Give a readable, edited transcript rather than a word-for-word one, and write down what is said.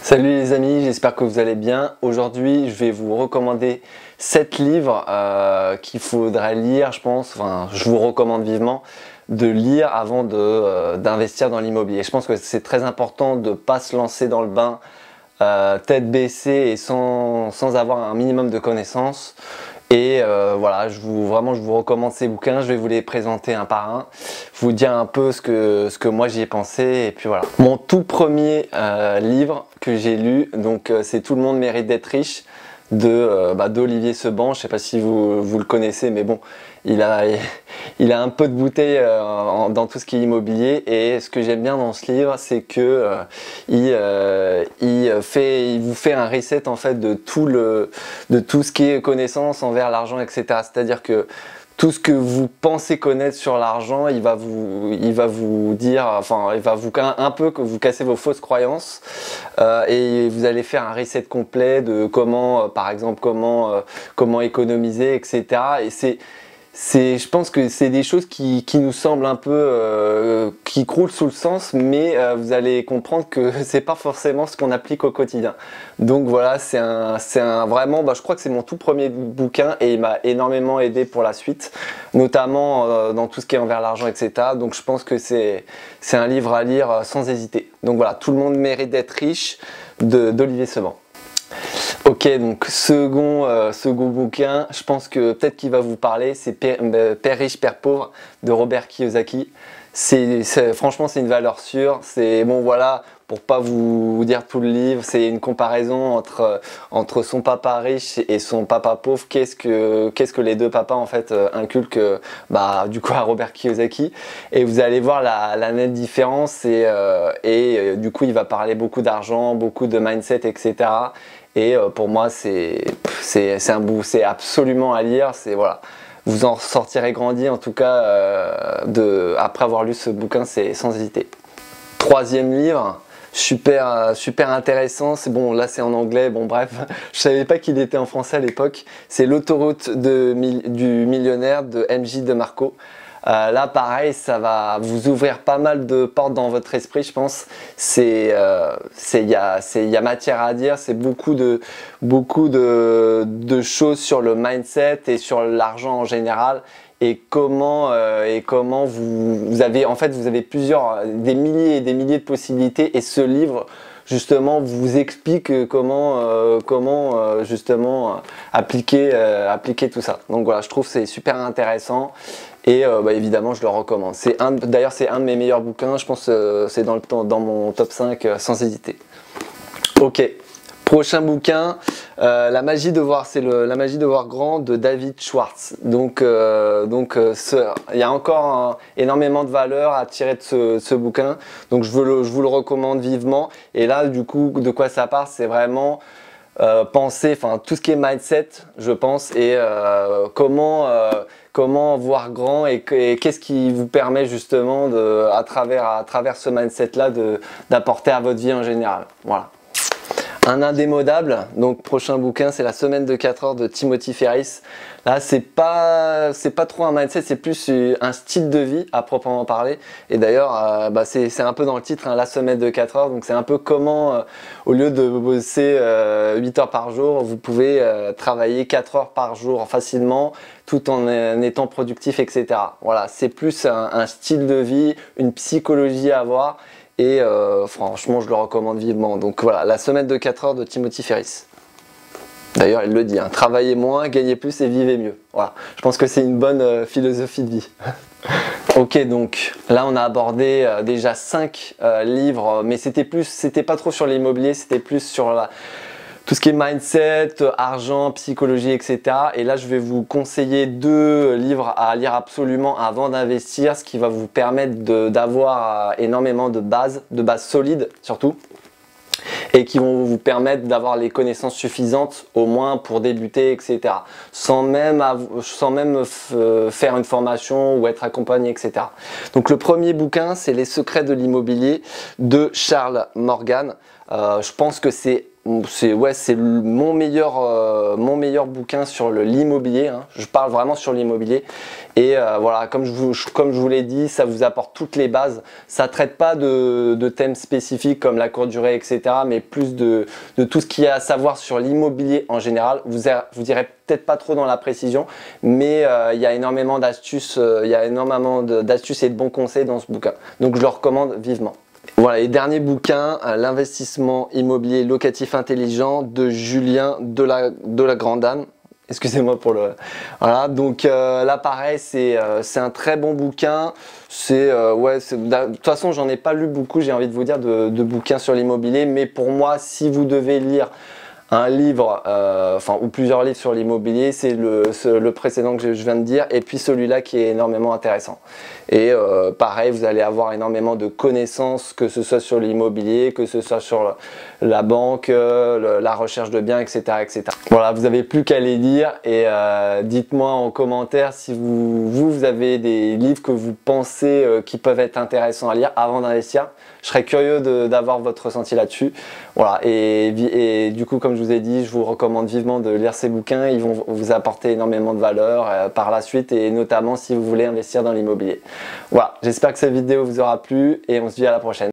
Salut les amis, j'espère que vous allez bien. Aujourd'hui, je vais vous recommander 7 livres qu'il faudrait lire, je pense. Enfin, je vous recommande vivement de lire avant d'investir dans l'immobilier. Je pense que c'est très important de ne pas se lancer dans le bain tête baissée et sans avoir un minimum de connaissances. Et voilà, je vous recommande ces bouquins. Je vais vous les présenter un par un, vous dire un peu ce que moi j'y ai pensé. Et puis voilà. Mon tout premier livre que j'ai lu, donc c'est Tout le monde mérite d'être riche d'Olivier Seban. Je sais pas si vous le connaissez, mais bon, il a un peu de bouteille dans tout ce qui est immobilier. Et ce que j'aime bien dans ce livre, c'est que il vous fait un reset en fait de tout ce qui est connaissance envers l'argent, etc. C'est-à-dire que tout ce que vous pensez connaître sur l'argent, il va vous dire, enfin, il va un peu que vous casser vos fausses croyances et vous allez faire un reset complet de comment, par exemple, comment économiser, etc. Et je pense que c'est des choses qui nous semblent un peu qui croulent sous le sens, mais vous allez comprendre que c'est pas forcément ce qu'on applique au quotidien. Donc voilà, vraiment, je crois que c'est mon tout premier bouquin et il m'a énormément aidé pour la suite, notamment dans tout ce qui est envers l'argent, etc. Donc je pense que c'est un livre à lire sans hésiter. Donc voilà, Tout le monde mérite d'être riche d'Olivier Seban. Ok, donc second bouquin, je pense que peut-être qu'il va vous parler, c'est Père riche, Père pauvre de Robert Kiyosaki. Franchement, c'est une valeur sûre. C'est bon, voilà, pour pas vous dire tout le livre, c'est une comparaison entre son papa riche et son papa pauvre. Qu'est-ce que les deux papas en fait inculquent du coup à Robert Kiyosaki. Et vous allez voir la nette différence. Du coup, il va parler beaucoup d'argent, beaucoup de mindset, etc. Et pour moi, c'est absolument à lire. Voilà, vous en sortirez grandi, en tout cas, après avoir lu ce bouquin, c'est sans hésiter. Troisième livre, super intéressant. C'est bon, là c'est en anglais. Bon, bref, je savais pas qu'il était en français à l'époque. C'est L'autoroute du millionnaire de MJ DeMarco. Là pareil, ça va vous ouvrir pas mal de portes dans votre esprit, je pense. Il y a matière à dire, c'est beaucoup de choses sur le mindset et sur l'argent en général et comment vous avez des milliers et des milliers de possibilités, et ce livre justement vous explique comment justement appliquer tout ça. Donc voilà, je trouve que c'est super intéressant. Et évidemment, je le recommande. D'ailleurs, c'est un de mes meilleurs bouquins. Je pense que c'est dans mon top 5 sans hésiter. Ok, prochain bouquin, La magie de voir, c'est La magie de voir grand de David Schwartz. Donc, il y a encore énormément de valeur à tirer de ce bouquin. Donc, je vous le recommande vivement. Et là, du coup, de quoi ça part? C'est vraiment penser, enfin tout ce qui est mindset, je pense, et comment voir grand et qu'est-ce qui vous permet justement à travers ce mindset là d'apporter à votre vie en général. Voilà. Un indémodable, donc prochain bouquin, c'est La semaine de 4 heures de Timothy Ferriss. Là, c'est pas trop un mindset, c'est plus un style de vie à proprement parler. Et d'ailleurs, c'est un peu dans le titre, hein, La semaine de 4 heures. Donc c'est un peu comment, au lieu de bosser 8 heures par jour, vous pouvez travailler 4 heures par jour facilement, tout en étant productif, etc. Voilà, c'est plus un style de vie, une psychologie à avoir. Et franchement, je le recommande vivement. Donc voilà, La semaine de 4 heures de Timothy Ferriss. D'ailleurs, il le dit, hein, travaillez moins, gagnez plus et vivez mieux. Voilà, je pense que c'est une bonne philosophie de vie. Ok, donc là on a abordé déjà 5 livres, mais c'était pas trop sur l'immobilier, c'était plus sur tout ce qui est mindset, argent, psychologie, etc. Et là, je vais vous conseiller 2 livres à lire absolument avant d'investir, ce qui va vous permettre d'avoir énormément de bases solides surtout, et qui vont vous permettre d'avoir les connaissances suffisantes au moins pour débuter, etc. Sans même faire une formation ou être accompagné, etc. Donc le premier bouquin, c'est Les secrets de l'immobilier de Charles Morgan. Je pense que c'est mon meilleur bouquin sur l'immobilier, hein. Je parle vraiment sur l'immobilier. Et voilà, comme je vous l'ai dit, ça vous apporte toutes les bases. Ça traite pas de thèmes spécifiques comme la courte durée, etc. mais plus de tout ce qu'il y a à savoir sur l'immobilier en général. Vous irez peut-être pas trop dans la précision, mais il y a énormément d'astuces, et de bons conseils dans ce bouquin. Donc je le recommande vivement. Voilà, et dernier bouquin, l'investissement immobilier locatif intelligent de Julien de la Grandane. Excusez-moi pour le... Voilà, donc là pareil, c'est un très bon bouquin. De toute façon, j'en ai pas lu beaucoup, j'ai envie de vous dire, de bouquins sur l'immobilier. Mais pour moi, si vous devez lire un livre, ou plusieurs livres sur l'immobilier, c'est le précédent que je viens de dire, et puis celui-là qui est énormément intéressant. Et pareil, vous allez avoir énormément de connaissances, que ce soit sur l'immobilier, que ce soit sur la banque, la recherche de biens, etc., etc. Voilà, vous n'avez plus qu'à les lire, et dites-moi en commentaire si vous avez des livres que vous pensez qui peuvent être intéressants à lire avant d'investir. Je serais curieux d'avoir votre ressenti là-dessus. Voilà, et du coup, comme je vous ai dit, je vous recommande vivement de lire ces bouquins. Ils vont vous apporter énormément de valeur par la suite, et notamment si vous voulez investir dans l'immobilier. Voilà, j'espère que cette vidéo vous aura plu et on se dit à la prochaine.